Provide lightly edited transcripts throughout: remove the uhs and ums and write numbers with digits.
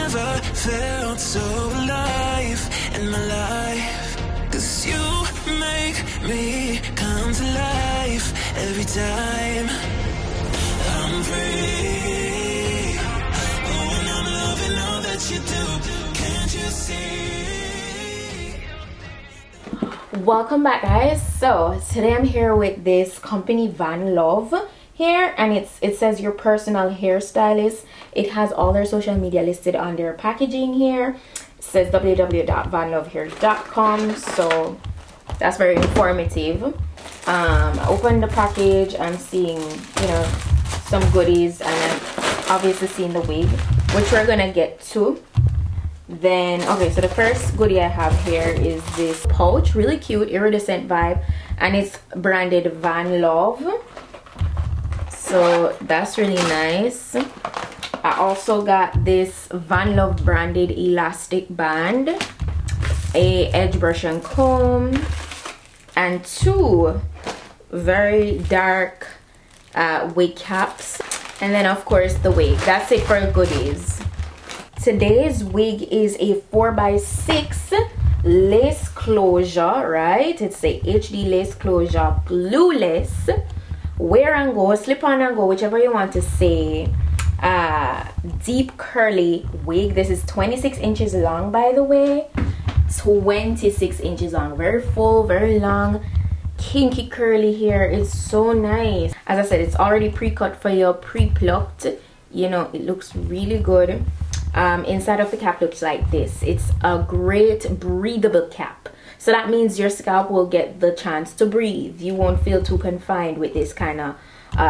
never felt so alive in my life. 'Cause you make me come to life every time I'm free. Oh, and I'm loving all that you do. Can't you see? Welcome back, guys. So today I'm here with this company Vanlov here, and it says your personal hairstylist. It has all their social media listed on their packaging here. It says www.vanlovhair.com, so that's very informative. I opened the package. I'm seeing, you know, some goodies, and I'm obviously seeing the wig, which we're gonna get to. Then okay, so the first goodie I have here is this pouch, really cute, iridescent vibe, and it's branded Vanlov, so that's really nice. I also got this Vanlov branded elastic band, a edge brush and comb, and two very dark wig caps, and then of course the wig. That's it for goodies. Today's wig is a 4x6 lace closure, right? It's a HD lace closure, glueless, wear and go, slip on and go, whichever you want to say. Deep curly wig. This is 26 inches long, by the way. 26 inches long, very full, very long, kinky curly hair. It's so nice. As I said, it's already pre-cut for you, pre-plucked. You know, it looks really good. Inside of the cap looks like this. It's a great breathable cap, so that means your scalp will get the chance to breathe. You won't feel too confined with this kind of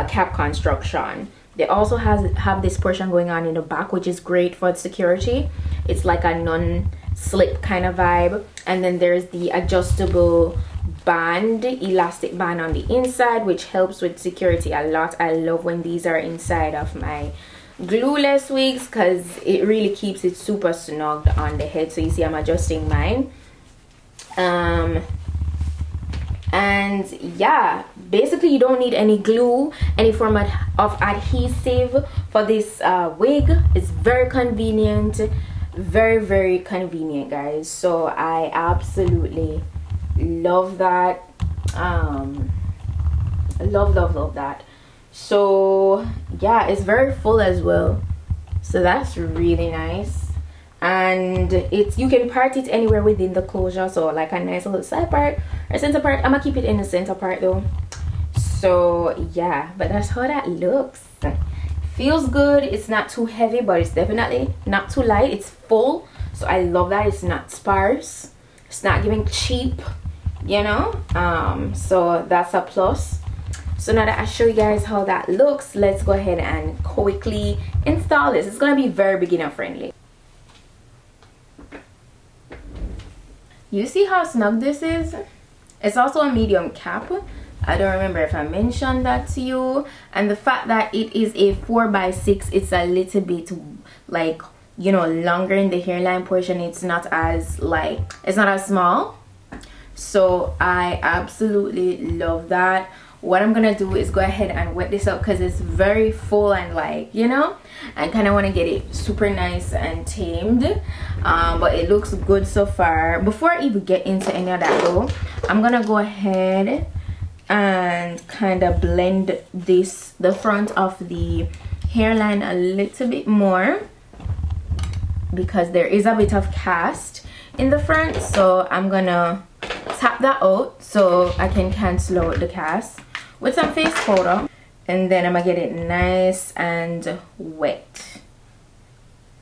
cap construction. They also have this portion going on in the back, which is great for security. It's like a non-slip kind of vibe. And then there's the adjustable band, elastic band on the inside, which helps with security a lot. I love when these are inside of my glueless wigs because it really keeps it super snug on the head. So you see I'm adjusting mine. And yeah, basically you don't need any glue, any form of adhesive for this wig. It's very convenient, very convenient, guys. So I absolutely love that. Love that. So yeah, it's very full as well, so that's really nice. And it's, you can part it anywhere within the closure, so like a nice little side part or center part. I'm gonna keep it in the center part though. So yeah, but that's how that looks. Feels good. It's not too heavy, but it's definitely not too light. It's full, so I love that. It's not sparse, it's not giving cheap, you know. So that's a plus. So now that I show you guys how that looks, let's go ahead and quickly install this. It's gonna be very beginner friendly. You see how snug this is? It's also a medium cap. I don't remember if I mentioned that to you. And the fact that it is a 4x6, it's a little bit like, you know, longer in the hairline portion. It's not as like, it's not as small. So I absolutely love that. What I'm gonna do is go ahead and wet this up because it's very full and, like, you know, I kind of want to get it super nice and tamed. But it looks good so far. Before I even get into any of that though, I'm gonna go ahead and kind of blend this, the front of the hairline, a little bit more because there is a bit of cast in the front. So I'm gonna tap that out so I can cancel out the cast with some face powder, and then I'm gonna get it nice and wet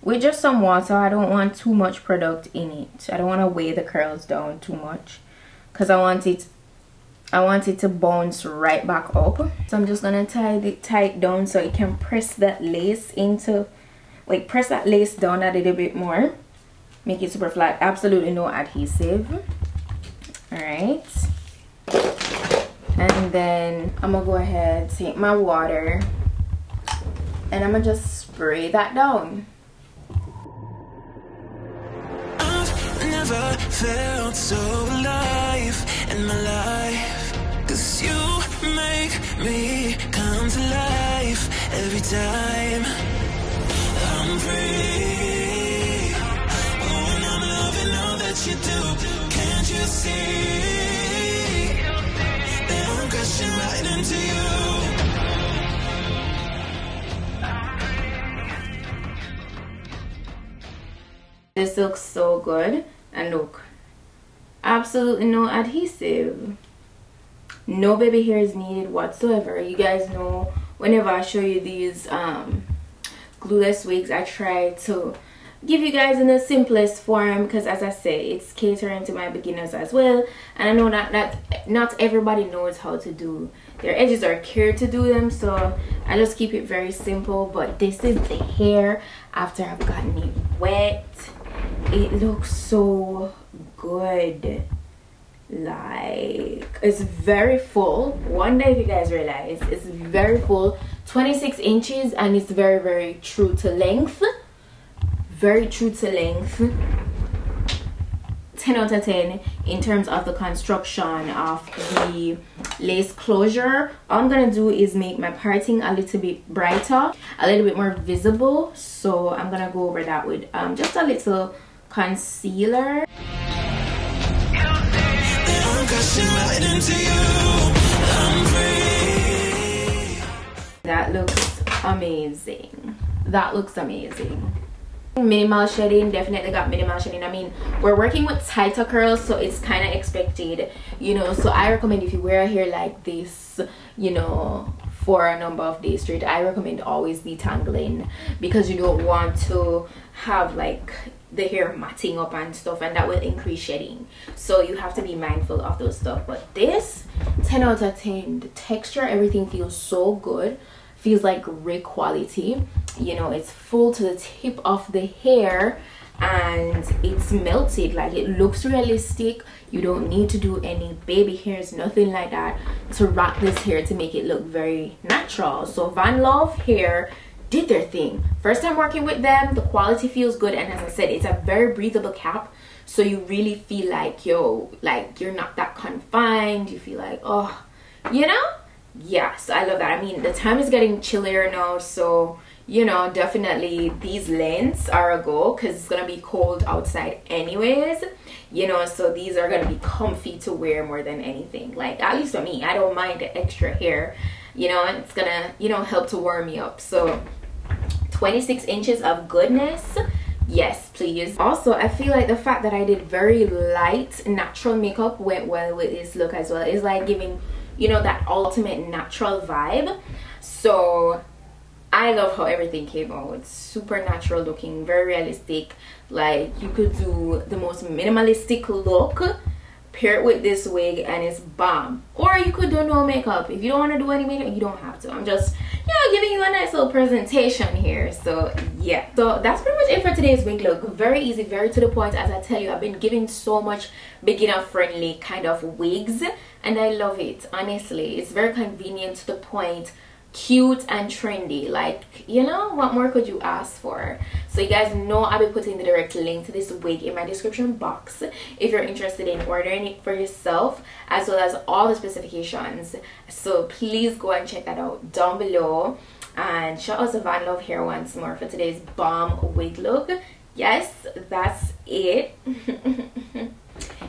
with just some water. I don't want too much product in it. I don't want to weigh the curls down too much because I want it to bounce right back up. So I'm just gonna tie it tight down so it can press that lace into, like, press that lace down a little bit more, make it super flat. Absolutely no adhesive. All right, and then I'm gonna go ahead, take my water, and I'm gonna just spray that down. I've never felt so alive in my life, 'cause you make me come to life every time I'm free. that you do. Can't you see that I'm crashing right into you? This looks so good, and look, absolutely no adhesive, no baby hair is needed whatsoever. You guys know whenever I show you these glueless wigs, I try to give you guys in the simplest form, because as I say, it's catering to my beginners as well, and I know that not everybody knows how to do their edges or care to do them, so I just keep it very simple. But this is the hair after I've gotten it wet. It looks so good. Like, it's very full. Wonder if you guys realize it's very full, 26 inches, and it's very, very true to length. Very true to length. 10 out of 10 in terms of the construction of the lace closure. All I'm gonna do is make my parting a little bit brighter, a little bit more visible, so I'm gonna go over that with just a little concealer. That looks amazing. That looks amazing. Minimal shedding, definitely got minimal shedding. I mean, we're working with tighter curls, so it's kind of expected, you know. So I recommend, if you wear a hair like this, you know, for a number of days straight, I recommend always detangling, because you don't want to have like the hair matting up and stuff, and that will increase shedding, so you have to be mindful of those stuff. But this, 10 out of 10. The texture, everything feels so good, feels like great quality, you know. It's full to the tip of the hair, and it's melted. Like, it looks realistic. You don't need to do any baby hairs, nothing like that, to rock this hair to make it look very natural. So VANLOVHAIR did their thing. First time working with them, the quality feels good, and as I said, it's a very breathable cap, so you really feel like, yo, like you're not that confined. You feel like, oh, you know. Yes, I love that. I mean, the time is getting chillier now, so you know, definitely these lengths are a go, because it's gonna be cold outside anyways, you know. So these are gonna be comfy to wear more than anything. Like, at least for me, I don't mind the extra hair, you know, and it's gonna, you know, help to warm me up. So 26 inches of goodness, yes please. Also, I feel like the fact that I did very light natural makeup went well with this look as well. It's like giving, you know, that ultimate natural vibe. So I love how everything came out. It's super natural looking, very realistic. Like, you could do the most minimalistic look, pair it with this wig, and it's bomb. Or you could do no makeup. If you don't want to do any makeup, you don't have to. I'm just, you know, giving you a nice little presentation here. So yeah, so that's pretty much it for today's wig look. Very easy, very to the point. As I tell you, I've been giving so much beginner friendly kind of wigs, and I love it. Honestly, it's very convenient, to the point, cute and trendy. Like, you know, what more could you ask for? So you guys know I'll be putting the direct link to this wig in my description box if you're interested in ordering it for yourself, as well as all the specifications. So please go and check that out down below, and shout out to VANLOVHAIR once more for today's bomb wig look. Yes, that's it.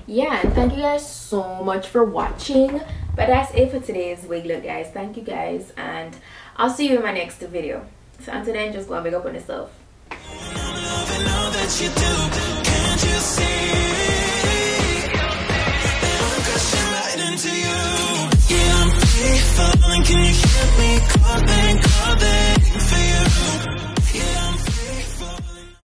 Yeah, and thank you guys so much for watching. But that's it for today's wig look, guys. Thank you guys, and I'll see you in my next video. So until then, just go and big up on yourself. Can you hear me?